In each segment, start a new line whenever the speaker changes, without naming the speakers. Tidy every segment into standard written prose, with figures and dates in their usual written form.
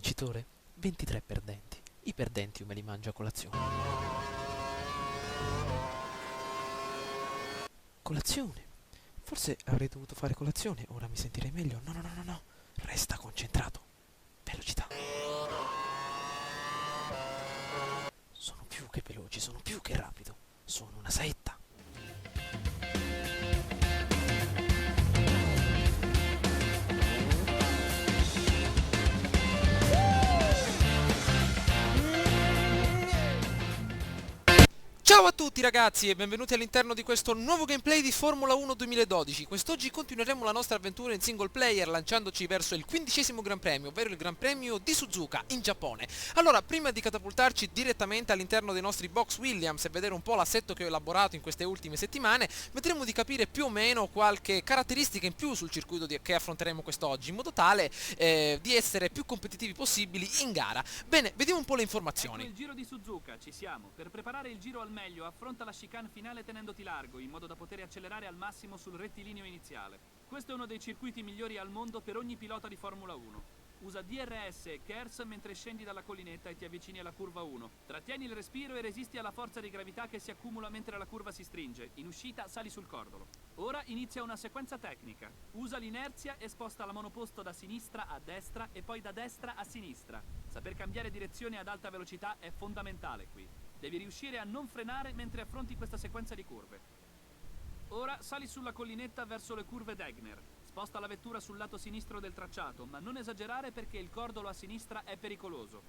vincitore, 23 perdenti. I perdenti io me li mangio a colazione. Colazione? Forse avrei dovuto fare colazione, ora mi sentirei meglio. No, no, no, no, no. Resta concentrato. Velocità. Sono più che veloci, sono più che rapido. Sono una saetta. Ciao a tutti ragazzi e benvenuti all'interno di questo nuovo gameplay di Formula 1 2012. Quest'oggi continueremo la nostra avventura in single player lanciandoci verso il 15° Gran Premio, ovvero il Gran Premio di Suzuka in Giappone. Allora, prima di catapultarci direttamente all'interno dei nostri box Williams e vedere un po' l'assetto che ho elaborato in queste ultime settimane, vedremo di capire più o meno qualche caratteristica in più sul circuito che affronteremo quest'oggi, in modo tale di essere più competitivi possibili in gara. Bene, vediamo un po' le informazioni.
Ecco il giro di Suzuka, ci siamo. Per preparare il giro al meglio, affronta la chicane finale tenendoti largo, in modo da poter accelerare al massimo sul rettilineo iniziale. Questo è uno dei circuiti migliori al mondo per ogni pilota di Formula 1. Usa DRS e KERS mentre scendi dalla collinetta e ti avvicini alla curva 1. Trattieni il respiro e resisti alla forza di gravità che si accumula mentre la curva si stringe. In uscita sali sul cordolo. Ora inizia una sequenza tecnica. Usa l'inerzia e sposta la monoposto da sinistra a destra e poi da destra a sinistra. Saper cambiare direzione ad alta velocità è fondamentale qui. Devi riuscire a non frenare mentre affronti questa sequenza di curve. Ora sali sulla collinetta verso le curve Degner. Sposta la vettura sul lato sinistro del tracciato, ma non esagerare perché il cordolo a sinistra è pericoloso.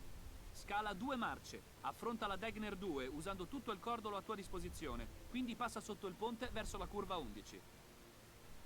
Scala 2 marce, affronta la Degner 2 usando tutto il cordolo a tua disposizione, quindi passa sotto il ponte verso la curva 11.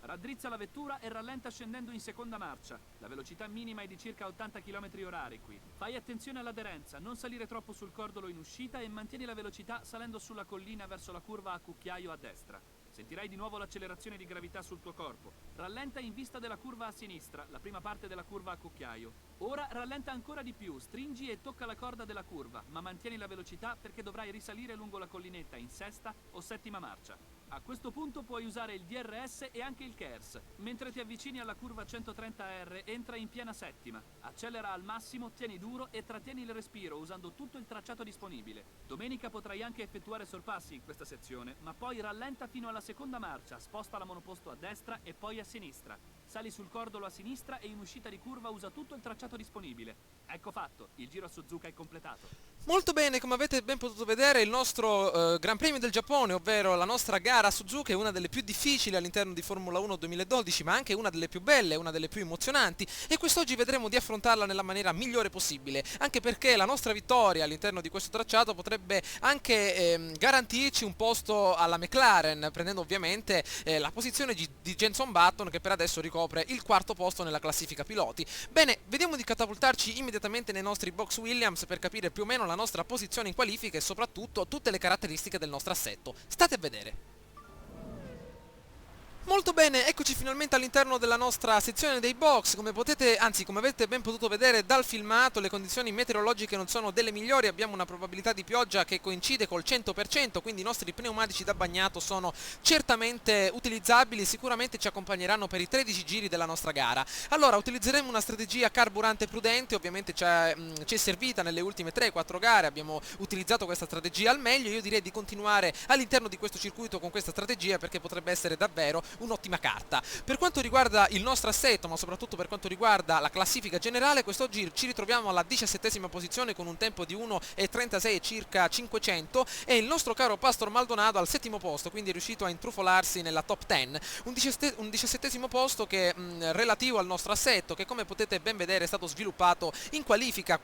Raddrizza la vettura e rallenta scendendo in seconda marcia. La velocità minima è di circa 80 km/h qui. Fai attenzione all'aderenza, non salire troppo sul cordolo in uscita e mantieni la velocità salendo sulla collina verso la curva a cucchiaio a destra. Sentirai di nuovo l'accelerazione di gravità sul tuo corpo. Rallenta in vista della curva a sinistra, la prima parte della curva a cucchiaio. Ora rallenta ancora di più, stringi e tocca la corda della curva, ma mantieni la velocità perché dovrai risalire lungo la collinetta in sesta o settima marcia. A questo punto puoi usare il DRS e anche il KERS. Mentre ti avvicini alla curva 130R, entra in piena settima. Accelera al massimo, tieni duro e trattieni il respiro usando tutto il tracciato disponibile. Domenica potrai anche effettuare sorpassi in questa sezione, ma poi rallenta fino alla seconda marcia, sposta la monoposto a destra e poi a sinistra. Sali sul cordolo a sinistra e in uscita di curva usa tutto il tracciato disponibile. Ecco fatto, il giro a Suzuka è completato.
Molto bene, come avete ben potuto vedere il nostro Gran Premio del Giappone, ovvero la nostra gara a Suzuka, è una delle più difficili all'interno di Formula 1 2012, ma anche una delle più belle, una delle più emozionanti, e quest'oggi vedremo di affrontarla nella maniera migliore possibile, anche perché la nostra vittoria all'interno di questo tracciato potrebbe anche garantirci un posto alla McLaren, prendendo ovviamente la posizione di Jenson Button, che per adesso ricopre il quarto posto nella classifica piloti. Bene, vediamo di catapultarci immediatamente nei nostri box Williams per capire più o meno la nostra posizione in qualifica e soprattutto tutte le caratteristiche del nostro assetto. State a vedere. Molto bene, eccoci finalmente all'interno della nostra sezione dei box. Come avete ben potuto vedere dal filmato, le condizioni meteorologiche non sono delle migliori, abbiamo una probabilità di pioggia che coincide col 100%, quindi i nostri pneumatici da bagnato sono certamente utilizzabili, sicuramente ci accompagneranno per i 13 giri della nostra gara. Allora, utilizzeremo una strategia carburante prudente, ovviamente ci è servita nelle ultime 3-4 gare, abbiamo utilizzato questa strategia al meglio. Io direi di continuare all'interno di questo circuito con questa strategia perché potrebbe essere davvero un'ottima carta. Per quanto riguarda il nostro assetto, ma soprattutto per quanto riguarda la classifica generale, quest'oggi ci ritroviamo alla 17ª posizione con un tempo di 1,36 circa 500, e il nostro caro Pastor Maldonado al 7° posto, quindi è riuscito a intrufolarsi nella top 10. Un 17° posto che relativo al nostro assetto, che come potete ben vedere è stato sviluppato in qualifica,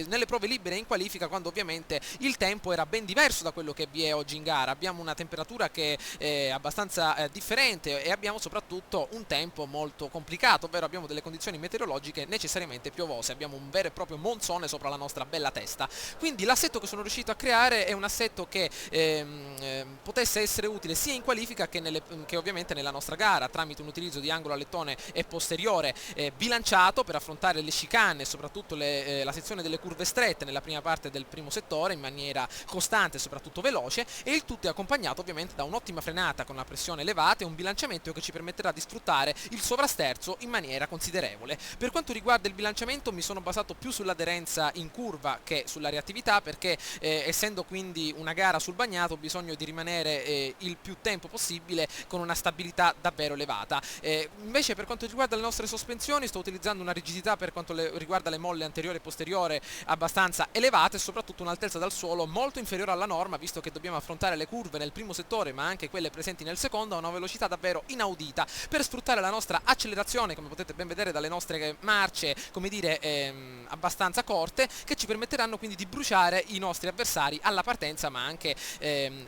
nelle prove libere in qualifica, quando ovviamente il tempo era ben diverso da quello che vi è oggi in gara. Abbiamo una temperatura che è abbastanza differente e abbiamo soprattutto un tempo molto complicato, ovvero abbiamo delle condizioni meteorologiche necessariamente piovose, abbiamo un vero e proprio monsone sopra la nostra bella testa. Quindi l'assetto che sono riuscito a creare è un assetto che potesse essere utile sia in qualifica che ovviamente nella nostra gara, tramite un utilizzo di angolo alettone e posteriore bilanciato per affrontare le chicane e soprattutto la sezione delle curve strette nella prima parte del primo settore in maniera costante e soprattutto veloce, e il tutto è accompagnato ovviamente da un'ottima frenata con una pressione elevata e un bilanciamento che ci permetterà di sfruttare il sovrasterzo in maniera considerevole. Per quanto riguarda il bilanciamento mi sono basato più sull'aderenza in curva che sulla reattività, perché essendo quindi una gara sul bagnato ho bisogno di rimanere il più tempo possibile con una stabilità davvero elevata. Invece per quanto riguarda le nostre sospensioni sto utilizzando una rigidità per quanto riguarda le molle anteriore e posteriore abbastanza elevate e soprattutto un'altezza dal suolo molto inferiore alla norma, visto che dobbiamo affrontare le curve nel primo settore ma anche quelle presenti nel secondo a una velocità davvero inaudita per sfruttare la nostra accelerazione, come potete ben vedere dalle nostre marce, come dire, abbastanza corte, che ci permetteranno quindi di bruciare i nostri avversari alla partenza ma anche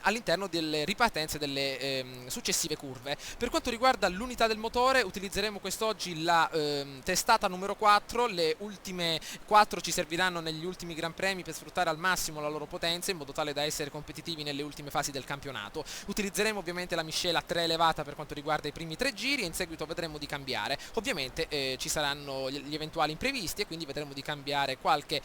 all'interno delle ripartenze delle successive curve. Per quanto riguarda l'unità del motore utilizzeremo quest'oggi la testata numero 4, le ultime 4 ci serviranno negli ultimi Gran Premi per sfruttare al massimo la loro potenza in modo tale da essere competitivi nelle ultime fasi del campionato. Utilizzeremo ovviamente la miscela 3 elevata per quanto riguarda i primi 3 giri e in seguito vedremo di cambiare. Ovviamente ci saranno gli eventuali imprevisti e quindi vedremo di cambiare qualche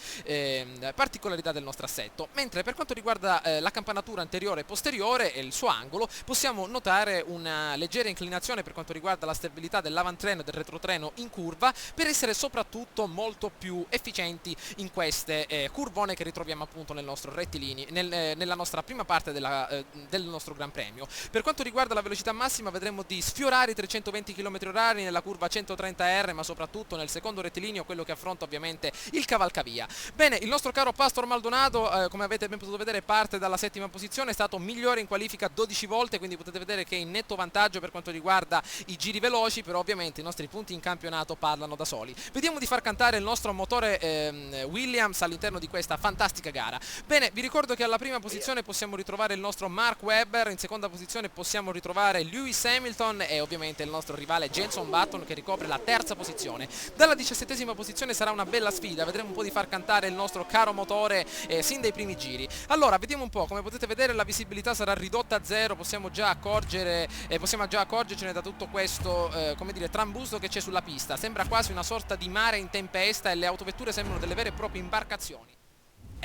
particolarità del nostro assetto. Mentre per quanto riguarda la campanatura anteriore e posteriore e il suo angolo possiamo notare una leggera inclinazione per quanto riguarda la stabilità dell'avantreno e del retrotreno in curva per essere soprattutto molto più efficienti in queste curvone che ritroviamo appunto nel nostro rettilineo, nella nostra prima parte del nostro Gran Premio. Per quanto riguarda la velocità massima vedremo di sfiorare i 320 km/h nella curva 130R, ma soprattutto nel secondo rettilineo, quello che affronta ovviamente il cavalcavia. Bene, il nostro caro Pastor Maldonado, come avete ben potuto vedere, parte dalla settima posizione, è stato migliore in qualifica 12 volte, quindi potete vedere che è in netto vantaggio per quanto riguarda i giri veloci, però ovviamente i nostri punti in campionato parlano da soli. Vediamo di far cantare il nostro motore Williams all'interno di questa fantastica gara. Bene, vi ricordo che alla prima posizione possiamo ritrovare il nostro Mark Webber, in seconda posizione possiamo ritrovare Lewis Hamilton e ovviamente il nostro rivale Jenson Button che ricopre la terza posizione. Dalla 17ª posizione sarà una bella sfida, vedremo un po' di far cantare il nostro caro motore sin dai primi giri. Allora, vediamo un po', come potete vedere la visibilità sarà ridotta a zero, possiamo già accorgercene da tutto questo come dire, trambusto che c'è sulla pista. Sembra quasi una sorta di mare in tempesta e le autovetture sembrano delle vere e proprie imbarcazioni.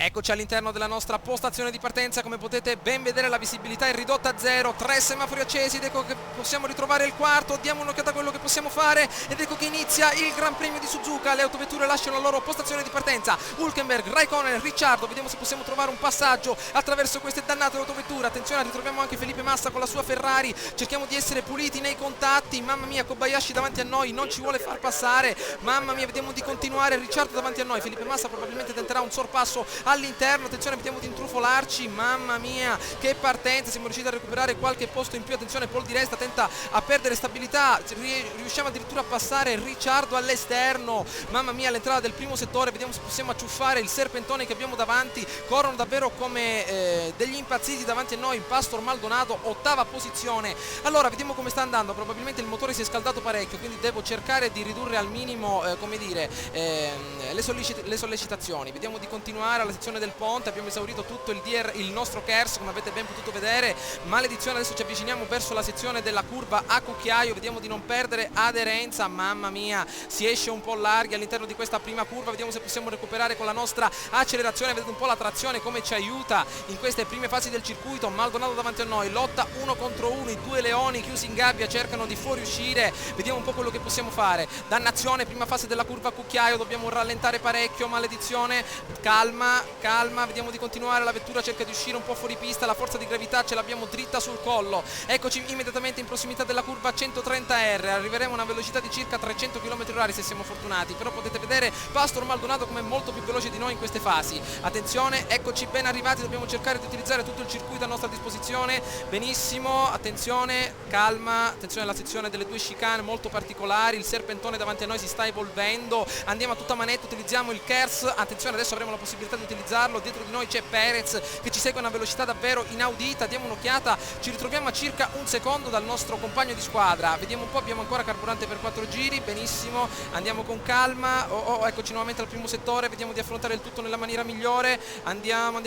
Eccoci all'interno della nostra postazione di partenza, come potete ben vedere la visibilità è ridotta a zero, 3 semafori accesi ed ecco che possiamo ritrovare il quarto, diamo un'occhiata a quello che possiamo fare ed ecco che inizia il Gran Premio di Suzuka, le autovetture lasciano la loro postazione di partenza, Hülkenberg, Raikkonen, Ricciardo, vediamo se possiamo trovare un passaggio attraverso queste dannate autovetture, attenzione ritroviamo anche Felipe Massa con la sua Ferrari, cerchiamo di essere puliti nei contatti, mamma mia Kobayashi davanti a noi, non ci vuole far passare, mamma mia vediamo di continuare, Ricciardo davanti a noi, Felipe Massa probabilmente tenterà un sorpasso all'interno, attenzione vediamo di intrufolarci, mamma mia che partenza, siamo riusciti a recuperare qualche posto in più, attenzione Paul Di Resta tenta a perdere stabilità, riusciamo addirittura a passare Ricciardo all'esterno, mamma mia all'entrata del primo settore, vediamo se possiamo acciuffare il serpentone che abbiamo davanti, corrono davvero come degli impazziti davanti a noi, Pastor Maldonado ottava posizione. Allora vediamo come sta andando, probabilmente il motore si è scaldato parecchio, quindi devo cercare di ridurre al minimo come dire le sollecitazioni, vediamo di continuare alla sezione del ponte, abbiamo esaurito tutto il nostro KERS come avete ben potuto vedere, maledizione adesso ci avviciniamo verso la sezione della curva a cucchiaio, vediamo di non perdere aderenza, mamma mia si esce un po' larghi all'interno di questa prima curva, vediamo se possiamo recuperare con la nostra accelerazione, vedete un po' la trazione come ci aiuta in queste prime fasi del circuito, Maldonado davanti a noi, lotta uno contro uno, i due leoni chiusi in gabbia cercano di fuoriuscire, vediamo un po' quello che possiamo fare, dannazione, prima fase della curva a cucchiaio, dobbiamo rallentare parecchio, maledizione, calma, vediamo di continuare, la vettura cerca di uscire un po' fuori pista, la forza di gravità ce l'abbiamo dritta sul collo, eccoci immediatamente in prossimità della curva 130R, arriveremo a una velocità di circa 300 km/h se siamo fortunati, però potete vedere Pastor Maldonado come è molto più veloce di noi in queste fasi, attenzione, eccoci ben arrivati, dobbiamo cercare di utilizzare tutto il circuito a nostra disposizione, benissimo, attenzione, calma, attenzione alla sezione delle due chicane molto particolari, il serpentone davanti a noi si sta evolvendo, andiamo a tutta manetta, utilizziamo il KERS, attenzione adesso avremo la possibilità di utilizzarlo, dietro di noi c'è Perez che ci segue a una velocità davvero inaudita, diamo un'occhiata, ci ritroviamo a circa un secondo dal nostro compagno di squadra, vediamo un po', abbiamo ancora carburante per 4 giri, benissimo, andiamo con calma, eccoci nuovamente al primo settore, vediamo di affrontare il tutto nella maniera migliore, andiamo,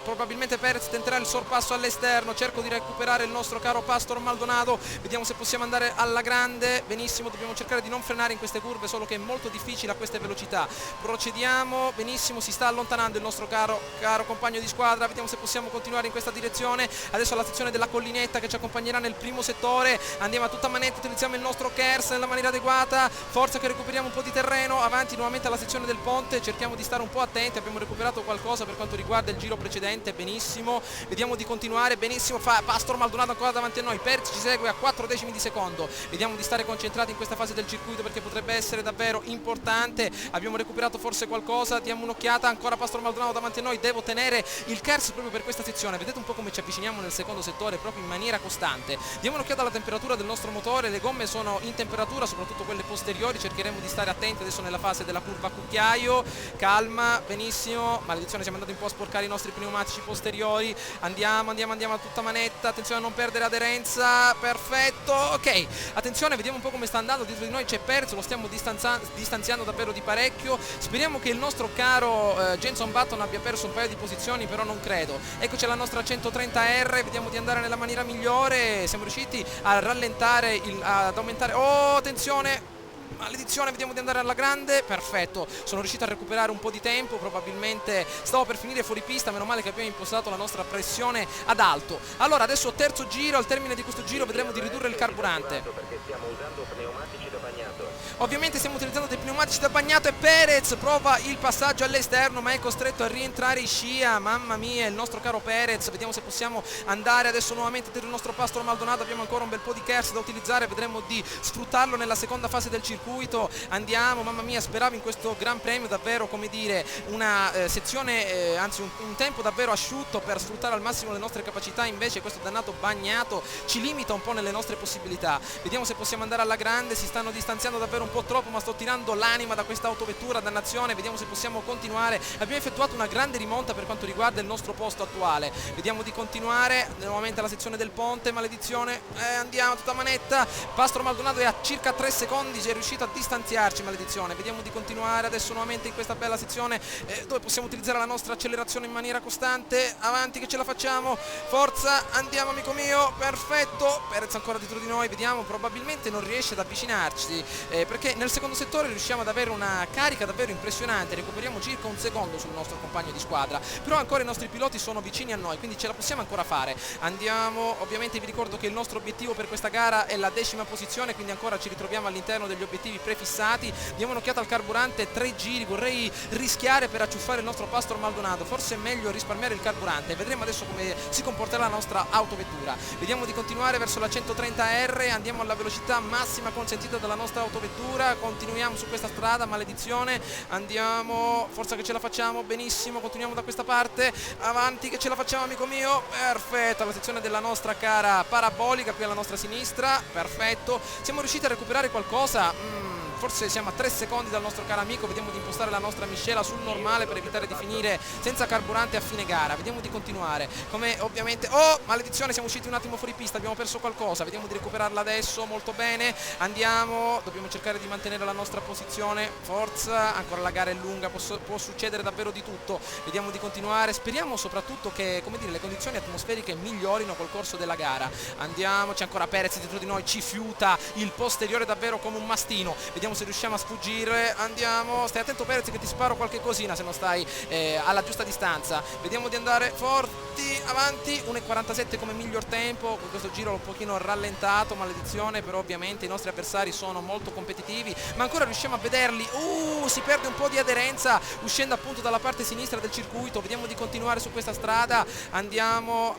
probabilmente Perez tenterà il sorpasso all'esterno, cerco di recuperare il nostro caro Pastor Maldonado, vediamo se possiamo andare alla grande, benissimo, dobbiamo cercare di non frenare in queste curve, solo che è molto difficile a queste velocità, procediamo, benissimo, si sta allontanando, il nostro caro compagno di squadra. Vediamo se possiamo continuare in questa direzione. Adesso alla sezione della collinetta che ci accompagnerà nel primo settore, andiamo a tutta manetta, utilizziamo il nostro KERS nella maniera adeguata, forza che recuperiamo un po' di terreno, avanti nuovamente alla sezione del ponte, cerchiamo di stare un po' attenti, abbiamo recuperato qualcosa per quanto riguarda il giro precedente, benissimo, vediamo di continuare, benissimo, Pastor Maldonado ancora davanti a noi, Perez ci segue a 4 decimi di secondo, vediamo di stare concentrati in questa fase del circuito perché potrebbe essere davvero importante, abbiamo recuperato forse qualcosa, diamo un'occhiata, ancora Pastor Maldonado davanti a noi, devo tenere il KERS proprio per questa sezione, vedete un po' come ci avviciniamo nel secondo settore proprio in maniera costante, diamo un'occhiata alla temperatura del nostro motore, le gomme sono in temperatura, soprattutto quelle posteriori, cercheremo di stare attenti adesso nella fase della curva a cucchiaio, calma, benissimo, maledizione siamo andati un po' a sporcare i nostri pneumatici posteriori, andiamo a tutta manetta, attenzione a non perdere aderenza, perfetto, ok, attenzione, vediamo un po' come sta andando, dietro di noi c'è Perez, lo stiamo distanziando davvero di parecchio, speriamo che il nostro caro Jenson Button abbia perso un paio di posizioni, però non credo, eccoci la nostra 130R, vediamo di andare nella maniera migliore, siamo riusciti a rallentare, ad aumentare, oh attenzione, maledizione, vediamo di andare alla grande, perfetto, sono riuscito a recuperare un po' di tempo, probabilmente stavo per finire fuori pista, meno male che abbiamo impostato la nostra pressione ad alto. Allora adesso terzo giro, al termine di questo giro vedremo di ridurre il carburante.
Perché stiamo usando pneumatici da bagnato.
Ovviamente stiamo utilizzando dei pneumatici da bagnato e Perez prova il passaggio all'esterno ma è costretto a rientrare in scia, mamma mia, il nostro caro Perez, vediamo se possiamo andare adesso nuovamente per il nostro Pastor Maldonado, abbiamo ancora un bel po' di KERS da utilizzare, vedremo di sfruttarlo nella seconda fase del circuito, andiamo, mamma mia, speravo in questo Gran Premio davvero, come dire, una sezione, anzi un tempo davvero asciutto per sfruttare al massimo le nostre capacità, invece questo dannato bagnato ci limita un po' nelle nostre possibilità, vediamo se possiamo andare alla grande, si stanno distanziando davvero un po' troppo ma sto tirando l'anima da questa autovettura, dannazione, vediamo se possiamo continuare, abbiamo effettuato una grande rimonta per quanto riguarda il nostro posto attuale, vediamo di continuare, nuovamente alla sezione del ponte, maledizione, andiamo a tutta manetta, Pastor Maldonado è a circa 3 secondi, è riuscito a distanziarci, maledizione, vediamo di continuare adesso nuovamente in questa bella sezione dove possiamo utilizzare la nostra accelerazione in maniera costante, avanti che ce la facciamo, forza, andiamo amico mio, perfetto, Perez ancora dietro di noi, vediamo, probabilmente non riesce ad avvicinarci perché nel secondo settore riusciamo ad avere una carica davvero impressionante, recuperiamo circa un secondo sul nostro compagno di squadra, però ancora i nostri piloti sono vicini a noi, quindi ce la possiamo ancora fare, andiamo, ovviamente vi ricordo che il nostro obiettivo per questa gara è la 10ª posizione, quindi ancora ci ritroviamo all'interno degli obiettivi prefissati, diamo un'occhiata al carburante, 3 giri, vorrei rischiare per acciuffare il nostro Pastor Maldonado, forse è meglio risparmiare il carburante, vedremo adesso come si comporterà la nostra autovettura, vediamo di continuare verso la 130R, andiamo alla velocità massima consentita dalla nostra autovettura, continuiamo su questa strada, maledizione, andiamo, forza che ce la facciamo, benissimo, continuiamo da questa parte, avanti che ce la facciamo amico mio, perfetto, alla sezione della nostra cara parabolica qui alla nostra sinistra, perfetto, siamo riusciti a recuperare qualcosa, forse siamo a 3 secondi dal nostro caro amico, vediamo di impostare la nostra miscela sul normale per evitare di finire senza carburante a fine gara, vediamo di continuare, come ovviamente, oh maledizione, siamo usciti un attimo fuori pista, abbiamo perso qualcosa, vediamo di recuperarla adesso, molto bene, andiamo, dobbiamo cercare di mantenere la nostra posizione, forza, ancora la gara è lunga, può succedere davvero di tutto, vediamo di continuare, speriamo soprattutto che, come dire, le condizioni atmosferiche migliorino col corso della gara, andiamo, c'è ancora Perez dietro di noi, ci fiuta il posteriore davvero come un mastino, vediamo se riusciamo a sfuggire, andiamo, stai attento Perez che ti sparo qualche cosina se non stai alla giusta distanza, vediamo di andare forti, avanti, 1,47 come miglior tempo, con questo giro un pochino rallentato, maledizione, però ovviamente i nostri avversari sono molto competitivi, ma ancora riusciamo a vederli, si perde un po' di aderenza uscendo appunto dalla parte sinistra del circuito, vediamo di continuare su questa strada, andiamo,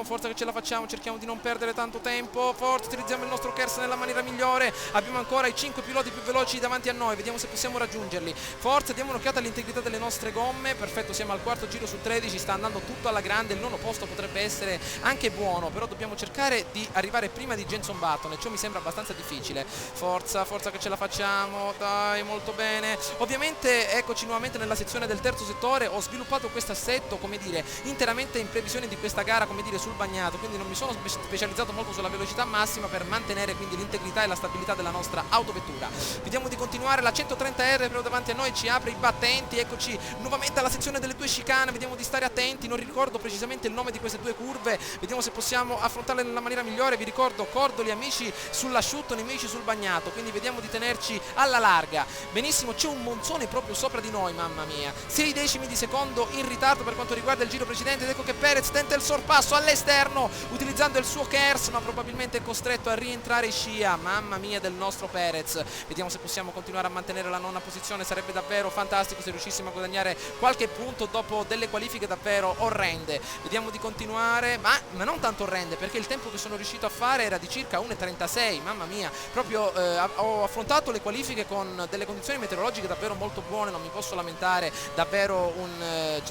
forza che ce la facciamo, cerchiamo di non perdere tanto tempo, forza, utilizziamo il nostro KERS nella maniera migliore, abbiamo ancora i 5 piloti più veloci davanti a noi, vediamo se possiamo raggiungerli, forza, diamo un'occhiata all'integrità delle nostre gomme, perfetto, siamo al quarto giro su 13, sta andando tutto alla grande, il nono posto potrebbe essere anche buono, però dobbiamo cercare di arrivare prima di Jenson Button e ciò mi sembra abbastanza difficile, forza che ce la facciamo, dai, molto bene, ovviamente eccoci nuovamente nella sezione del terzo settore, ho sviluppato questo assetto, come dire, interamente in previsione di questa gara, come dire, sul bagnato, quindi non mi sono specializzato molto sulla velocità massima per mantenere quindi l'integrità e la stabilità della nostra autovettura. vediamo di continuare, la 130R però davanti a noi ci apre i battenti, eccoci nuovamente alla sezione delle due chicane, vediamo di stare attenti, non ricordo precisamente il nome di queste due curve, vediamo se possiamo affrontarle nella maniera migliore, vi ricordo Cordoli amici sull'asciutto, nemici sul bagnato, quindi vediamo di tenerci alla larga. Benissimo, c'è un monzone proprio sopra di noi, mamma mia, 6 decimi di secondo in ritardo per quanto riguarda il giro precedente, ed ecco che Perez tenta il sorpasso all'esterno utilizzando il suo KERS, ma probabilmente è costretto a rientrare in scia, mamma mia del nostro Perez. Vediamo se possiamo continuare a mantenere la nona posizione, sarebbe davvero fantastico se riuscissimo a guadagnare qualche punto dopo delle qualifiche davvero orrende. Vediamo di continuare, ma non tanto orrende, perché il tempo che sono riuscito a fare era di circa 1:36, mamma mia, proprio ho affrontato le qualifiche con delle condizioni meteorologiche davvero molto buone, non mi posso lamentare, davvero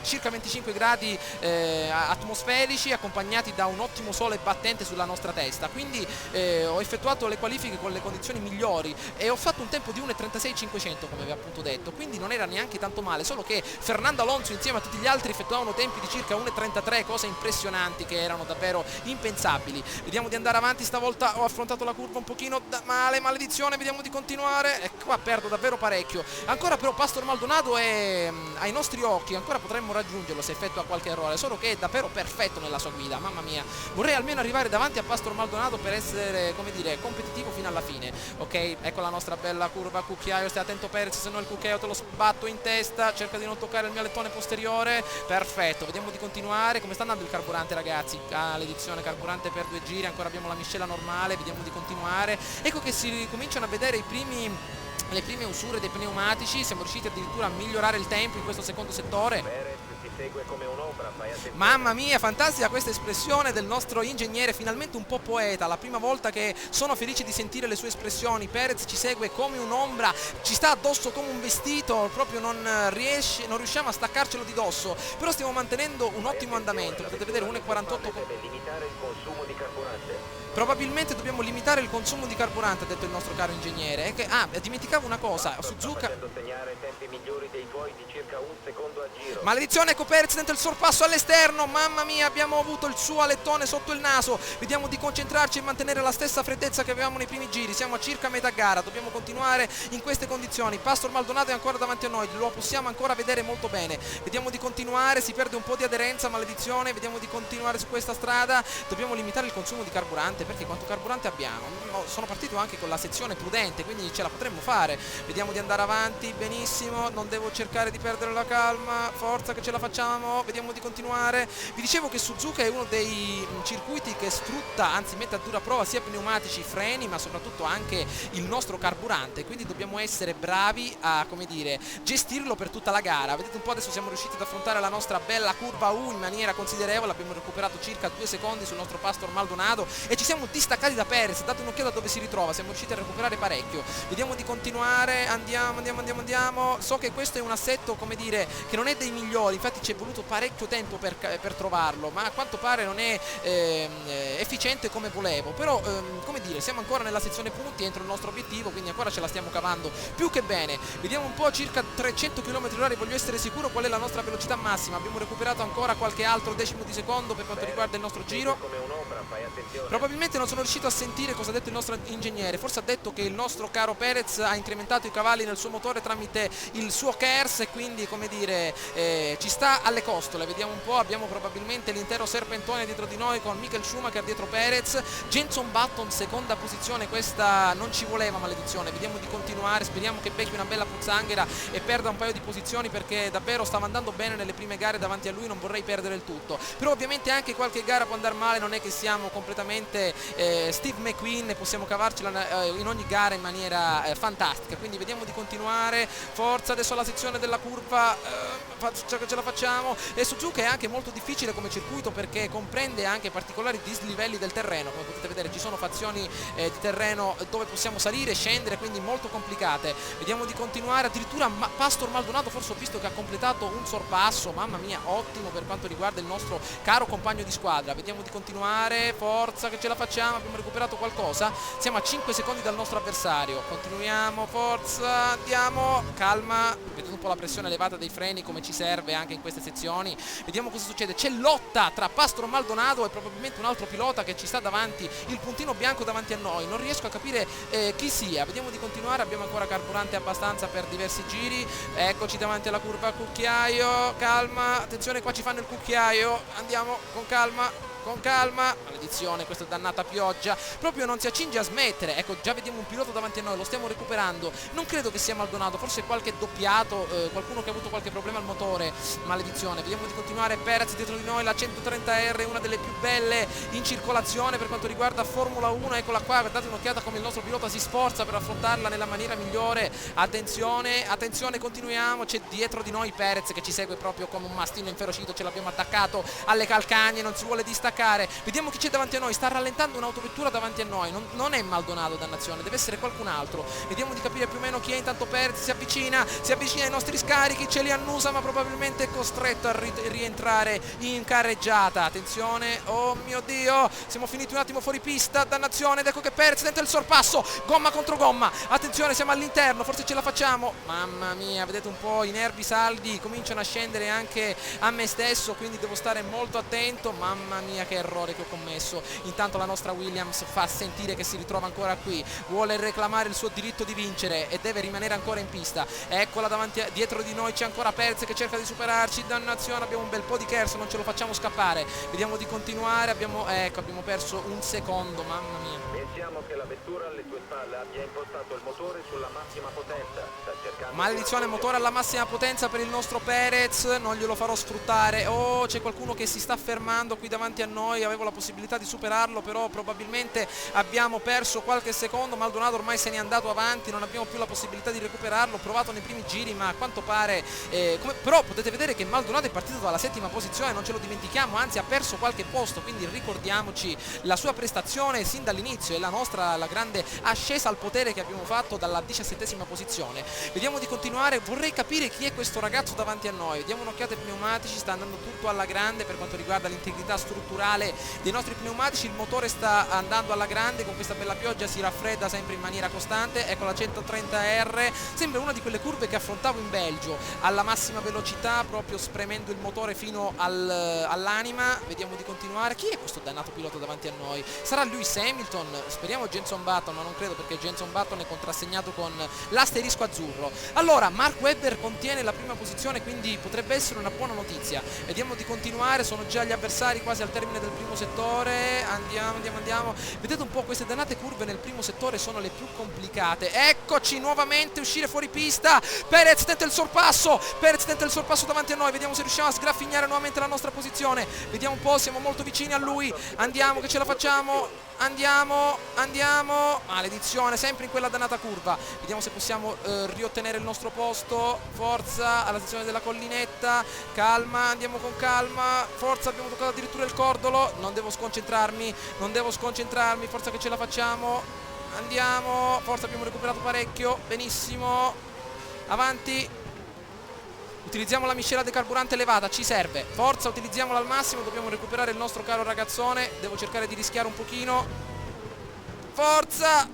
circa 25 gradi atmosferici accompagnati da un ottimo sole battente sulla nostra testa, quindi ho effettuato le qualifiche con le condizioni migliori e ho fatto un tempo di 1:36.500 come vi ho appunto detto, quindi non era neanche tanto male, solo che Fernando Alonso insieme a tutti gli altri effettuavano tempi di circa 1:33, cose impressionanti che erano davvero impensabili. Vediamo di andare avanti, stavolta ho affrontato la curva un pochino male, maledizione, vediamo di continuare, e qua perdo davvero parecchio, ancora però Pastor Maldonado è ai nostri occhi, ancora potremmo raggiungerlo se effettua qualche errore, solo che è davvero perfetto nella sua guida, mamma mia, vorrei almeno arrivare davanti a Pastor Maldonado per essere, come dire, competitivo fino alla fine. Ok, ecco la nostra bella curva a cucchiaio, stai attento Perez, se no il cucchiaio te lo sbatto in testa, cerca di non toccare il mio alettone posteriore, perfetto, vediamo di continuare. Come sta andando il carburante ragazzi? L'edizione carburante per 2 giri, ancora abbiamo la miscela normale, vediamo di continuare, ecco che si cominciano a vedere le prime usure dei pneumatici, siamo riusciti addirittura a migliorare il tempo in questo secondo settore.
Perez ti segue come un'ombra, fai attenzione.
Mamma mia, fantastica questa espressione del nostro ingegnere, finalmente un po' poeta, la prima volta che sono felice di sentire le sue espressioni. Perez ci segue come un'ombra, ci sta addosso come un vestito, proprio non riusciamo a staccarcelo di dosso, però stiamo mantenendo un ottimo andamento, potete vedere 1:48.
Deve limitare il consumo di carburante.
Probabilmente dobbiamo limitare il consumo di carburante, ha detto il nostro caro ingegnere. Dimenticavo una cosa, Suzuka...
Sta facendo segnare tempi migliori dei tuoi di circa 1 secondo al giro.
Maledizione, ecco Perez dentro il sorpasso all'esterno, mamma mia, abbiamo avuto il suo alettone sotto il naso, vediamo di concentrarci e mantenere la stessa freddezza che avevamo nei primi giri, siamo a circa metà gara, dobbiamo continuare in queste condizioni. Pastor Maldonado è ancora davanti a noi, lo possiamo ancora vedere molto bene, vediamo di continuare, si perde un po' di aderenza, maledizione, vediamo di continuare su questa strada, dobbiamo limitare il consumo di carburante, perché quanto carburante abbiamo? Sono partito anche con la sezione prudente, quindi ce la potremmo fare, vediamo di andare avanti, benissimo, non devo cercare di perdere la calma, forza che ce la facciamo, vediamo di continuare. Vi dicevo che Suzuka è uno dei circuiti che sfrutta, anzi mette a dura prova sia pneumatici, freni, ma soprattutto anche il nostro carburante, quindi dobbiamo essere bravi a, come dire, gestirlo per tutta la gara. Vedete un po', adesso siamo riusciti ad affrontare la nostra bella curva U in maniera considerevole, abbiamo recuperato circa 2 secondi sul nostro Pastor Maldonado e ci siamo distaccati da Perez, date un'occhiata dove si ritrova, siamo riusciti a recuperare parecchio. Vediamo di continuare, andiamo. So che questo è un assetto, come dire, che non è dei migliori, infatti ci è voluto parecchio tempo per trovarlo, ma a quanto pare non è efficiente come volevo, però come dire, siamo ancora nella sezione punti entro il nostro obiettivo, quindi ancora ce la stiamo cavando più che bene. Vediamo un po', circa 300 km/h, voglio essere sicuro qual è la nostra velocità massima, abbiamo recuperato ancora qualche altro decimo di secondo per quanto riguarda il nostro giro.
Come un'ombra, fai attenzione.
Probabilmente non sono riuscito a sentire cosa ha detto il nostro ingegnere, forse ha detto che il nostro caro Perez ha incrementato i cavalli nel suo motore tramite il suo KERS e quindi, come dire, ci sta alle costole. Vediamo un po', abbiamo probabilmente l'intero serpentone dietro di noi con Michael Schumacher dietro Perez, Jenson Button seconda posizione, questa non ci voleva, maledizione. Vediamo di continuare, speriamo che becchi una bella pozzanghera e perda un paio di posizioni, perché davvero stava andando bene nelle prime gare davanti a lui, non vorrei perdere il tutto, però ovviamente anche qualche gara può andare male, non è che siamo completamente Steve McQueen e possiamo cavarcela in ogni gara in maniera fantastica, quindi vediamo di continuare, forza, adesso la sezione della curva, ce la facciamo. E Suzuka è anche molto difficile come circuito perché comprende anche particolari dislivelli del terreno, come potete vedere ci sono fazioni di terreno dove possiamo salire e scendere, quindi molto complicate. Vediamo di continuare, addirittura Pastor Maldonado forse ho visto che ha completato un sorpasso, mamma mia, ottimo per quanto riguarda il nostro caro compagno di squadra. Vediamo vediamo di continuare, forza che ce la facciamo, abbiamo recuperato qualcosa, siamo a 5 secondi dal nostro avversario, continuiamo, forza, andiamo, calma, vedete un po' la pressione elevata dei freni come ci serve anche in queste sezioni, vediamo cosa succede, c'è lotta tra Pastor Maldonado e probabilmente un altro pilota che ci sta davanti, il puntino bianco davanti a noi, non riesco a capire chi sia, vediamo di continuare, abbiamo ancora carburante abbastanza per diversi giri, eccoci davanti alla curva a cucchiaio, calma, attenzione qua ci fanno il cucchiaio, andiamo con calma, maledizione, questa dannata pioggia, proprio non si accinge a smettere, ecco già vediamo un pilota davanti a noi, lo stiamo recuperando, non credo che sia Maldonado, forse qualche doppiato, qualcuno che ha avuto qualche problema al motore, maledizione, vediamo di continuare, Perez dietro di noi, la 130R, una delle più belle in circolazione per quanto riguarda Formula 1, eccola qua, guardate un'occhiata come il nostro pilota si sforza per affrontarla nella maniera migliore, attenzione, continuiamo, c'è dietro di noi Perez che ci segue proprio come un mastino inferocito, ce l'abbiamo attaccato alle calcagne, non si vuole distaccare, vediamo chi c'è davanti a noi, sta rallentando un'autovettura davanti a noi, non è Maldonado, dannazione, deve essere qualcun altro, vediamo di capire più o meno chi è, intanto Perez si avvicina ai nostri scarichi, ce li annusa ma probabilmente è costretto a rientrare in carreggiata, attenzione, oh mio Dio, siamo finiti un attimo fuori pista, dannazione, ed ecco che Perez tenta il sorpasso, gomma contro gomma, attenzione, siamo all'interno, forse ce la facciamo, mamma mia, vedete un po' i nervi saldi, cominciano a scendere anche a me stesso, quindi devo stare molto attento, mamma mia che errore che ho commesso, intanto la nostra Williams fa sentire che si ritrova ancora qui, vuole reclamare il suo diritto di vincere e deve rimanere ancora in pista, eccola davanti, dietro di noi c'è ancora Perez che cerca di superarci, dannazione, abbiamo un bel po' di kerso, non ce lo facciamo scappare, vediamo di continuare, abbiamo perso un secondo, mamma mia.
Pensiamo che la vettura alle tue spalle abbia impostato il motore sulla massima potenza, sta cercando...
Maledizione, motore alla massima potenza per il nostro Perez, non glielo farò sfruttare, oh c'è qualcuno che si sta fermando qui davanti a noi, avevo la possibilità di superarlo però probabilmente abbiamo perso qualche secondo, Maldonado ormai se n'è andato avanti, non abbiamo più la possibilità di recuperarlo, ho provato nei primi giri ma a quanto pare, però potete vedere che Maldonado è partito dalla 7ª posizione, non ce lo dimentichiamo, anzi ha perso qualche posto, quindi ricordiamoci la sua prestazione sin dall'inizio e la grande ascesa al potere che abbiamo fatto dalla 17ª posizione. Vediamo di continuare, vorrei capire chi è questo ragazzo davanti a noi, diamo un'occhiata ai pneumatici, sta andando tutto alla grande per quanto riguarda l'integrità strutturale dei nostri pneumatici, il motore sta andando alla grande, con questa bella pioggia si raffredda sempre in maniera costante, ecco la 130R, sembra una di quelle curve che affrontavo in Belgio, alla massima velocità, proprio spremendo il motore fino all'anima, vediamo di continuare, chi è questo dannato pilota davanti a noi? Sarà Lewis Hamilton? Speriamo Jenson Button, ma non credo perché Jenson Button è contrassegnato con l'asterisco azzurro. Allora, Mark Webber contiene la prima posizione, quindi potrebbe essere una buona notizia. Vediamo di continuare, sono già gli avversari quasi al termine del primo settore, andiamo. Vedete un po' queste dannate curve nel primo settore sono le più complicate. Eccoci nuovamente, uscire fuori pista, Perez tenta il sorpasso davanti a noi, vediamo se riusciamo a sgraffignare nuovamente la nostra posizione, vediamo un po', siamo molto vicini a lui, andiamo che ce la facciamo. Andiamo, maledizione, sempre in quella dannata curva, vediamo se possiamo riottenere il nostro posto, forza, alla sezione della collinetta, calma, andiamo con calma, forza, abbiamo toccato addirittura il cordolo, non devo sconcentrarmi, forza che ce la facciamo, andiamo, forza, abbiamo recuperato parecchio, benissimo, avanti. Utilizziamo la miscela di carburante elevata, ci serve, forza, utilizziamola al massimo, dobbiamo recuperare il nostro caro ragazzone, devo cercare di rischiare un pochino, forza,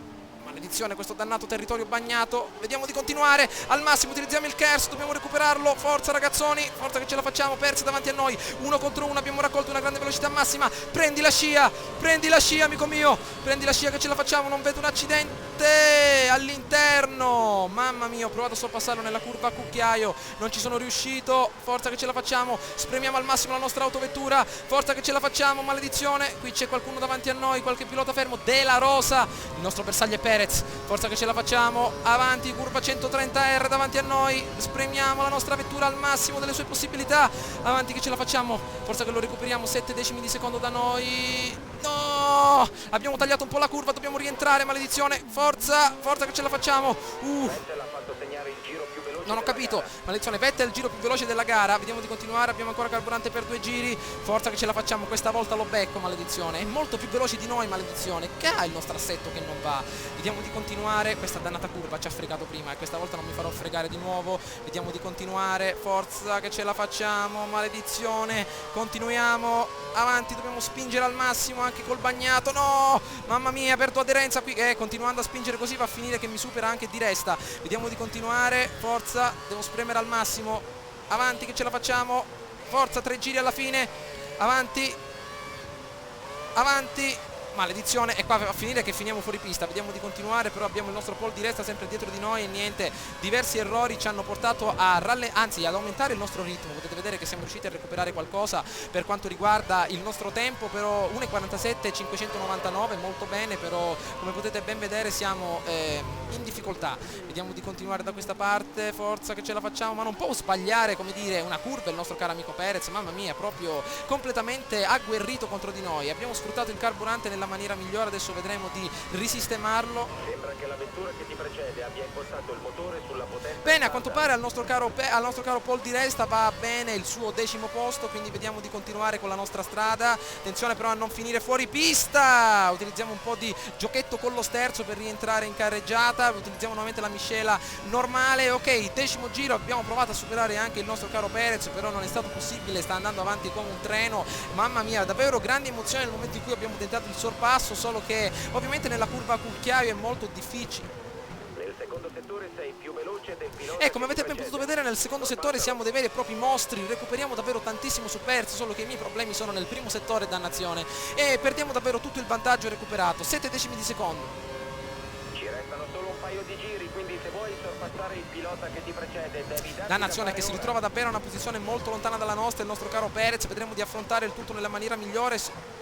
maledizione, questo dannato territorio bagnato, vediamo di continuare, al massimo utilizziamo il KERS, dobbiamo recuperarlo, forza ragazzoni, forza che ce la facciamo, Perez davanti a noi, 1 contro 1, abbiamo raccolto una grande velocità massima, prendi la scia amico mio, prendi la scia che ce la facciamo, non vedo un accidente all'interno, mamma mia, ho provato a sorpassarlo nella curva a cucchiaio, non ci sono riuscito, forza che ce la facciamo, spremiamo al massimo la nostra autovettura, forza che ce la facciamo, maledizione, qui c'è qualcuno davanti a noi, qualche pilota fermo, De La Rosa, il nostro bersaglio è Perez, forza che ce la facciamo, avanti, curva 130R davanti a noi, spremiamo la nostra vettura al massimo delle sue possibilità, avanti che ce la facciamo, forza che lo recuperiamo, 7 decimi di secondo da noi, no, abbiamo tagliato un po' la curva, dobbiamo rientrare, maledizione, forza che ce la facciamo,
Vettel ha fatto segnare il giro più veloce
Non ho capito, maledizione, Vettel, il giro più veloce della gara, vediamo di continuare, abbiamo ancora carburante per 2 giri, forza che ce la facciamo, questa volta lo becco, maledizione, è molto più veloce di noi, maledizione, che ha il nostro assetto che non va, vediamo di continuare, questa dannata curva ci ha fregato prima e questa volta non mi farò fregare di nuovo, vediamo di continuare, forza che ce la facciamo, maledizione, continuiamo, avanti, dobbiamo spingere al massimo anche col bagnato, no, mamma mia, perdo aderenza qui, continuando a spingere così va a finire che mi supera anche di resta, vediamo di continuare, forza, devo spremere al massimo, avanti che ce la facciamo, forza, 3 giri alla fine, avanti, avanti, maledizione, e qua va a finire che finiamo fuori pista, vediamo di continuare, però abbiamo il nostro pole di resta sempre dietro di noi e niente, diversi errori ci hanno portato a anzi ad aumentare il nostro ritmo, potete vedere che siamo riusciti a recuperare qualcosa per quanto riguarda il nostro tempo, però 1:47.599, molto bene, però come potete ben vedere siamo in difficoltà, vediamo di continuare da questa parte, forza che ce la facciamo, ma non può sbagliare, come dire, una curva il nostro caro amico Perez, mamma mia, proprio completamente agguerrito contro di noi, abbiamo sfruttato il carburante nella maniera migliore, adesso vedremo di risistemarlo.
Sembra che la vettura che ti precede abbia impostato il motore sulla potenza.
Bene, a quanto pare al nostro caro Paul di Resta va bene il suo 10° posto, quindi vediamo di continuare con la nostra strada, attenzione però a non finire fuori pista, utilizziamo un po' di giochetto con lo sterzo per rientrare in carreggiata, utilizziamo nuovamente la miscela normale, ok, 10° giro, abbiamo provato a superare anche il nostro caro Perez, però non è stato possibile, sta andando avanti come un treno, mamma mia, davvero grandi emozioni nel momento in cui abbiamo tentato il sorpasso, solo che ovviamente nella curva a cucchiaio è molto difficile.
Nel secondo settore sei più veloce del pilota.
E come avete ben potuto vedere nel secondo settore siamo dei veri e propri mostri, recuperiamo davvero tantissimo su Perez, solo che i miei problemi sono nel primo settore, dannazione, e perdiamo davvero tutto il vantaggio recuperato, 7 decimi di secondo.
Ci restano solo un paio di giri, quindi se vuoi sorpassare il pilota che ti precede devi darti
Dannazione
da
che
fare
si
ora.
ritrova davvero in una posizione molto lontana dalla nostra, il nostro caro Perez, vedremo di affrontare il tutto nella maniera migliore.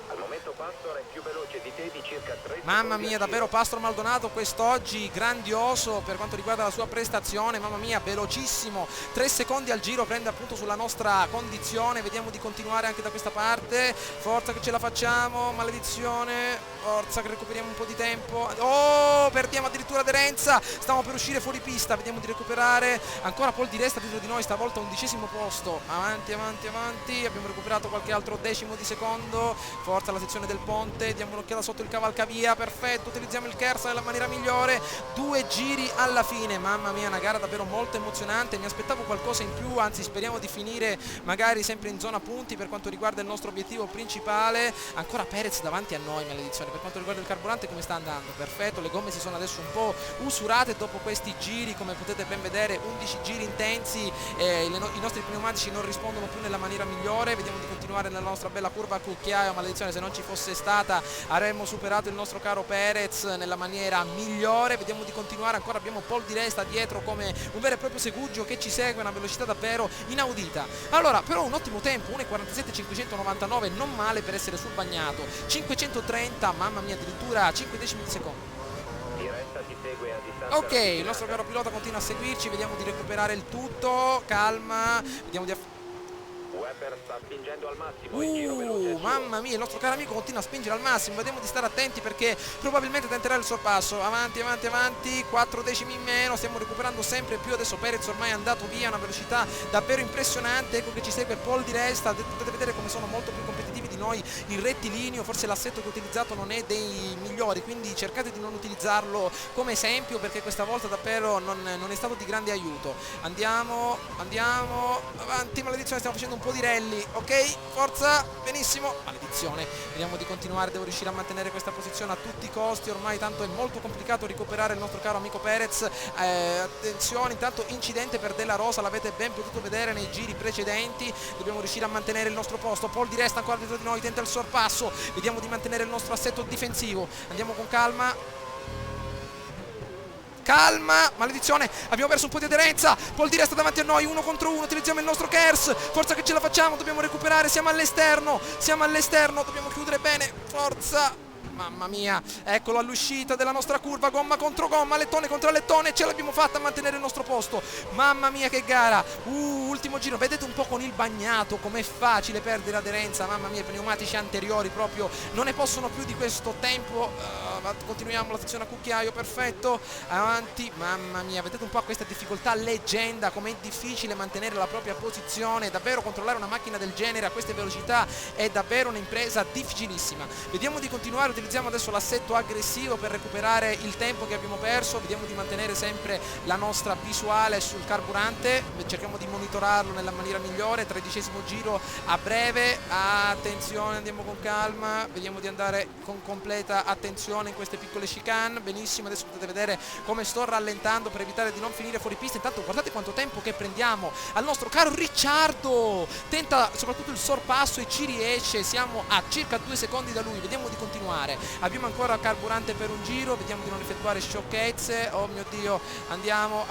Al momento Pastor è più veloce di te di circa 3
Mamma
secondi
mia,
al
davvero
giro.
Pastor Maldonado quest'oggi grandioso per quanto riguarda la sua prestazione, mamma mia, velocissimo, 3 secondi al giro prende appunto sulla nostra condizione, vediamo di continuare anche da questa parte, forza che ce la facciamo, maledizione, forza che recuperiamo un po' di tempo, oh, perdiamo addirittura aderenza, stiamo per uscire fuori pista, vediamo di recuperare, ancora Paul di Resta dietro di noi, stavolta 11° posto, avanti, avanti, avanti, abbiamo recuperato qualche altro decimo di secondo, forza alla sezione del ponte, diamo un'occhiata sotto il cavalcavia, perfetto, utilizziamo il Kersa nella maniera migliore, 2 giri alla fine, mamma mia, una gara davvero molto emozionante, mi aspettavo qualcosa in più, anzi speriamo di finire magari sempre in zona punti per quanto riguarda il nostro obiettivo principale, ancora Perez davanti a noi, maledizione, per quanto riguarda il carburante come sta andando, perfetto, le gomme si sono adesso un po' usurate dopo questi giri, come potete ben vedere 11 giri intensi, i nostri pneumatici non rispondono più nella maniera migliore, vediamo di continuare nella nostra bella curva a cucchiaio, maledizione, se non ci fosse stata avremmo superato il nostro caro Perez nella maniera migliore, vediamo di continuare, ancora abbiamo Paul di Resta dietro come un vero e proprio segugio che ci segue a una velocità davvero inaudita. Allora, però un ottimo tempo, 1:47.599, non male per essere sul bagnato, 530, mamma mia, addirittura 5 decimi di secondo.
Di Resta ti segue a distanza
Ok, il
ravvicinata.
nostro caro pilota continua a seguirci, vediamo di recuperare il tutto, calma, vediamo di
Webber sta spingendo al massimo, il giro veloce è suo.
mamma mia, il nostro caro amico continua a spingere al massimo, vediamo di stare attenti perché probabilmente tenterà il sorpasso, avanti, avanti, avanti, 4 decimi in meno, stiamo recuperando sempre più, adesso Perez ormai è andato via a una velocità davvero impressionante, ecco che ci segue Paul di Resta, potete vedere come sono molto più competitivi di noi in rettilineo, forse l'assetto che ho utilizzato non è dei migliori, quindi cercate di non utilizzarlo come esempio perché questa volta davvero non è stato di grande aiuto. Andiamo, avanti, maledizione, stiamo facendo un po' di rally, ok, forza, benissimo, maledizione, vediamo di continuare, devo riuscire a mantenere questa posizione a tutti i costi, ormai tanto è molto complicato recuperare il nostro caro amico Perez, attenzione, intanto incidente per Della Rosa, l'avete ben potuto vedere nei giri precedenti, dobbiamo riuscire a mantenere il nostro posto, Paul di Resta ancora dietro di noi, tenta il sorpasso, vediamo di mantenere il nostro assetto difensivo, andiamo con calma, maledizione, abbiamo perso un po' di aderenza, Paul di Resta davanti a noi, 1 contro 1, utilizziamo il nostro Kers, forza che ce la facciamo, dobbiamo recuperare, siamo all'esterno, dobbiamo chiudere bene, forza, mamma mia, eccolo all'uscita della nostra curva, gomma contro gomma, lettone contro lettone, ce l'abbiamo fatta a mantenere il nostro posto. Mamma mia che gara, ultimo giro, vedete un po' con il bagnato com'è facile perdere aderenza, mamma mia, i pneumatici anteriori proprio non ne possono più di questo tempo. Continuiamo la sezione a cucchiaio, perfetto, avanti, mamma mia, vedete un po' questa difficoltà leggenda, com'è difficile mantenere la propria posizione, davvero controllare una macchina del genere a queste velocità è davvero un'impresa difficilissima. Vediamo di continuare, utilizziamo adesso l'assetto aggressivo per recuperare il tempo che abbiamo perso, vediamo di mantenere sempre la nostra visuale sul carburante, cerchiamo di monitorarlo nella maniera migliore, 13° giro a breve, attenzione, andiamo con calma, vediamo di andare con completa attenzione in queste piccole chicane. Benissimo, adesso potete vedere come sto rallentando per evitare di non finire fuori pista. Intanto guardate quanto tempo che prendiamo al nostro caro Ricciardo, tenta soprattutto il sorpasso e ci riesce, siamo a circa 2 secondi da lui, vediamo di continuare, abbiamo ancora carburante per un giro, vediamo di non effettuare sciocchezze, oh mio Dio, andiamo,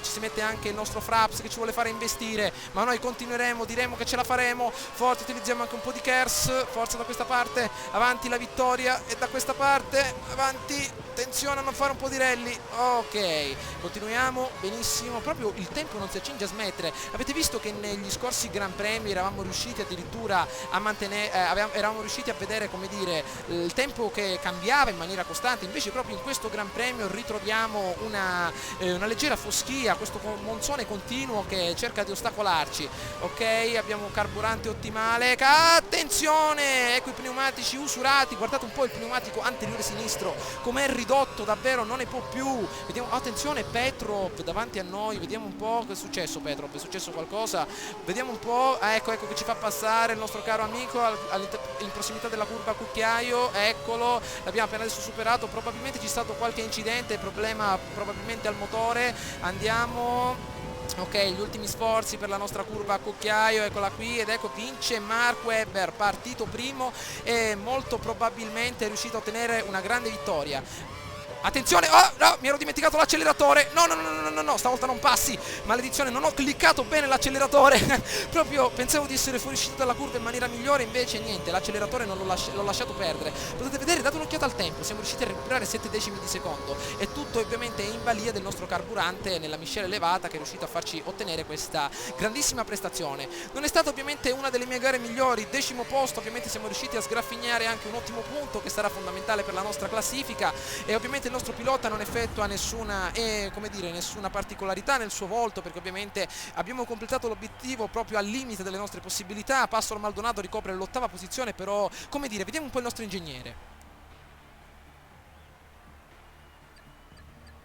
ci si mette anche il nostro Fraps che ci vuole fare investire, ma noi continueremo, diremo che ce la faremo, forza, utilizziamo anche un po' di KERS, forza da questa parte, avanti la vittoria e da questa parte, avanti, attenzione a non fare un po' di rally, ok, continuiamo, benissimo, proprio il tempo non si accinge a smettere, avete visto che negli scorsi Gran Premi eravamo riusciti addirittura a mantenere, eravamo riusciti a vedere, come dire, il tempo che cambiava in maniera costante, invece proprio in questo Gran Premio ritroviamo una leggera foschia, questo monzone continuo che cerca di ostacolarci, ok, abbiamo carburante ottimale, attenzione, ecco i pneumatici usurati, guardate un po' il pneumatico anteriore sinistro, com'è ridotto, davvero non ne può più, vediamo, attenzione Petrov davanti a noi, vediamo un po' che è successo Petrov, è successo qualcosa, vediamo un po', ecco che ci fa passare il nostro caro amico in prossimità della curva a cucchiaio, eccolo, l'abbiamo appena adesso superato, probabilmente c'è stato qualche incidente, problema probabilmente al motore, andiamo. Ok, gli ultimi sforzi per la nostra curva a cucchiaio, eccola qui, ed ecco vince Mark Webber, partito primo e molto probabilmente è riuscito a ottenere una grande vittoria. Attenzione, oh no, mi ero dimenticato l'acceleratore, no, stavolta non passi, maledizione, non ho cliccato bene l'acceleratore, proprio pensavo di essere fuoriuscito dalla curva in maniera migliore, invece niente, l'acceleratore non l'ho lasciato perdere, potete vedere, date un'occhiata al tempo, siamo riusciti a recuperare 7 decimi di secondo, e tutto ovviamente in balia del nostro carburante nella miscela elevata che è riuscito a farci ottenere questa grandissima prestazione. Non è stata ovviamente una delle mie gare migliori, 10° posto, ovviamente siamo riusciti a sgraffignare anche un ottimo punto che sarà fondamentale per la nostra classifica, e ovviamente il nostro pilota non effettua nessuna particolarità nel suo volto, perché ovviamente abbiamo completato l'obiettivo proprio al limite delle nostre possibilità. Pastor Maldonado ricopre l'8ª posizione, però, come dire, vediamo un po' il nostro ingegnere.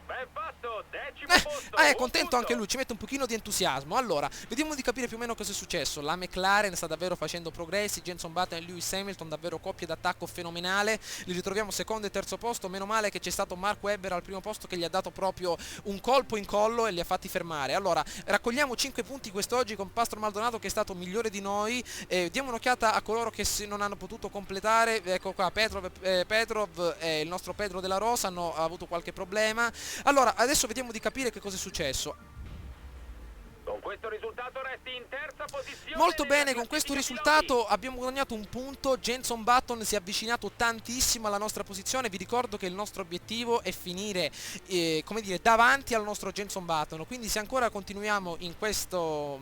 Ben fatto, 10° posto.
È contento anche lui, ci mette un pochino di entusiasmo. Allora, vediamo di capire più o meno cosa è successo. La McLaren sta davvero facendo progressi, Jenson Button e Lewis Hamilton davvero coppie d'attacco fenomenale, li ritroviamo secondo e terzo posto, meno male che c'è stato Mark Webber al primo posto che gli ha dato proprio un colpo in collo e li ha fatti fermare. Allora, raccogliamo 5 punti quest'oggi con Pastor Maldonado che è stato migliore di noi, diamo un'occhiata a coloro che non hanno potuto completare, ecco qua, Petrov e il nostro Pedro della Rosa hanno avuto qualche problema. Allora, adesso vediamo di capire che cosa è successo.
Con questo risultato resti in terza posizione.
Molto bene, con questo risultato abbiamo guadagnato un punto, Jenson Button si è avvicinato tantissimo alla nostra posizione, vi ricordo che il nostro obiettivo è finire, come dire, davanti al nostro Jenson Button, quindi se ancora continuiamo in questa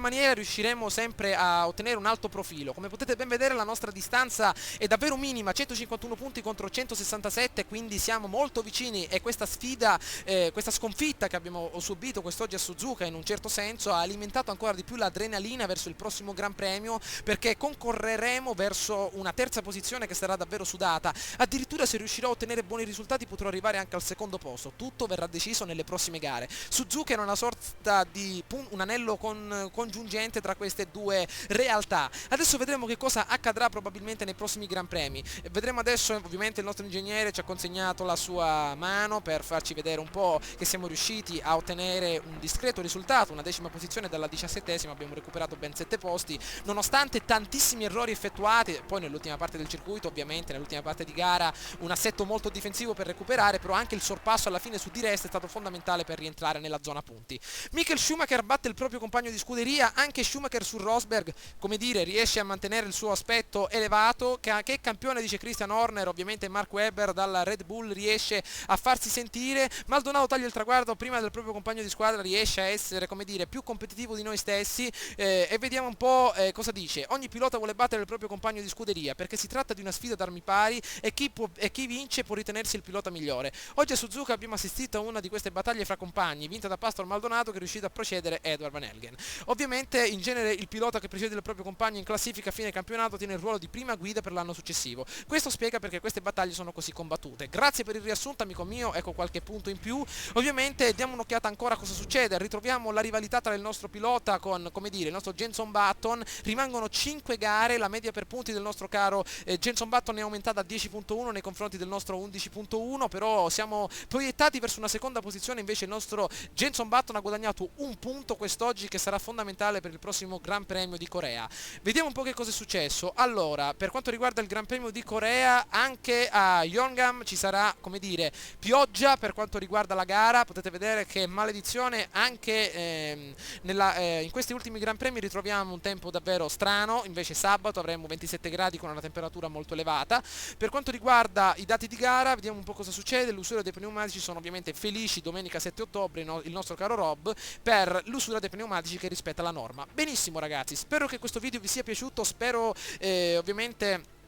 maniera riusciremo sempre a ottenere un alto profilo. Come potete ben vedere la nostra distanza è davvero minima, 151 punti contro 167, quindi siamo molto vicini, e questa sfida, questa sconfitta che abbiamo subito quest'oggi a Suzuka in un certo senso ha alimentato ancora di più l'adrenalina verso il prossimo Gran Premio, perché concorreremo verso una terza posizione che sarà davvero sudata. Addirittura se riuscirò a ottenere buoni risultati potrò arrivare anche al secondo posto. Tutto verrà deciso nelle prossime gare. Suzuka è una sorta di un anello congiungente tra queste due realtà. Adesso vedremo che cosa accadrà probabilmente nei prossimi Gran Premi. Vedremo adesso, ovviamente il nostro ingegnere ci ha consegnato la sua mano per farci vedere un po' che siamo riusciti a ottenere un discreto risultato. recuperato una 10ª posizione, dalla 17ª abbiamo recuperato ben 7 posti, nonostante tantissimi errori effettuati. Poi nell'ultima parte del circuito, ovviamente nell'ultima parte di gara, un assetto molto difensivo per recuperare, però anche il sorpasso alla fine su Di Resta è stato fondamentale per rientrare nella zona punti. Michael Schumacher batte il proprio compagno di scuderia, anche Schumacher su Rosberg, come dire, riesce a mantenere il suo aspetto elevato. Che campione, dice Christian Horner. Ovviamente Mark Webber dalla Red Bull riesce a farsi sentire. Maldonado taglia il traguardo prima del proprio compagno di squadra, riesce a essere, come dire, più competitivo di noi stessi, e vediamo un po' cosa dice. Ogni pilota vuole battere il proprio compagno di scuderia perché si tratta di una sfida d'armi pari e chi vince può ritenersi il pilota migliore. Oggi a Suzuka abbiamo assistito a una di queste battaglie fra compagni, vinta da Pastor Maldonado, che è riuscito a procedere Edward Van Helgen. Ovviamente in genere il pilota che precede il proprio compagno in classifica a fine campionato tiene il ruolo di prima guida per l'anno successivo. Questo spiega perché queste battaglie sono così combattute. Grazie per il riassunto, amico mio, ecco qualche punto in più. Ovviamente diamo un'occhiata ancora a cosa succede. Ritroviamo la rivalità tra il nostro pilota con, come dire, il nostro Jenson Button. Rimangono 5 gare, la media per punti del nostro caro Jenson Button è aumentata a 10.1 nei confronti del nostro 11.1, però siamo proiettati verso una seconda posizione. Invece il nostro Jenson Button ha guadagnato un punto quest'oggi, che sarà fondamentale per il prossimo Gran Premio di Corea. Vediamo un po' che cosa è successo. Allora, per quanto riguarda il Gran Premio di Corea, anche a Yongan ci sarà, come dire, pioggia per quanto riguarda la gara. Potete vedere che, maledizione, anche in questi ultimi Gran Premi ritroviamo un tempo davvero strano. Invece sabato avremo 27 gradi con una temperatura molto elevata. Per quanto riguarda i dati di gara, vediamo un po' cosa succede. L'usura dei pneumatici, sono ovviamente felici domenica 7 ottobre il nostro caro Rob per l'usura dei pneumatici che rispetta la norma. Benissimo ragazzi, spero che questo video vi sia piaciuto, spero ovviamente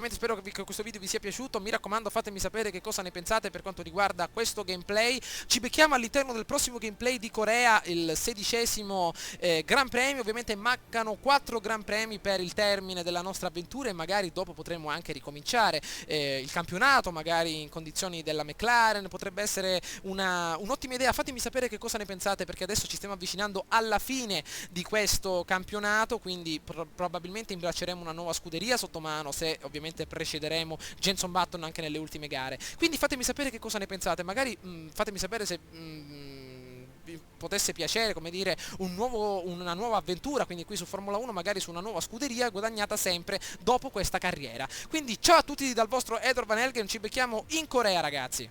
spero che questo video vi sia piaciuto. Mi raccomando, fatemi sapere che cosa ne pensate per quanto riguarda questo gameplay. Ci becchiamo all'interno del prossimo gameplay di Corea, il 16° Gran Premio. Ovviamente mancano 4 Gran Premi per il termine della nostra avventura e magari dopo potremo anche ricominciare il campionato, magari in condizioni della McLaren. Potrebbe essere un'ottima idea. Fatemi sapere che cosa ne pensate, perché adesso ci stiamo avvicinando alla fine di questo campionato, quindi probabilmente imbracceremo una nuova scuderia sotto mano, se ovviamente precederemo Jenson Button anche nelle ultime gare. Quindi fatemi sapere che cosa ne pensate, magari fatemi sapere se vi potesse piacere, come dire, una nuova avventura, quindi qui su Formula 1, magari su una nuova scuderia guadagnata sempre dopo questa carriera. Quindi ciao a tutti dal vostro Edward Van Helgen, ci becchiamo in Corea ragazzi.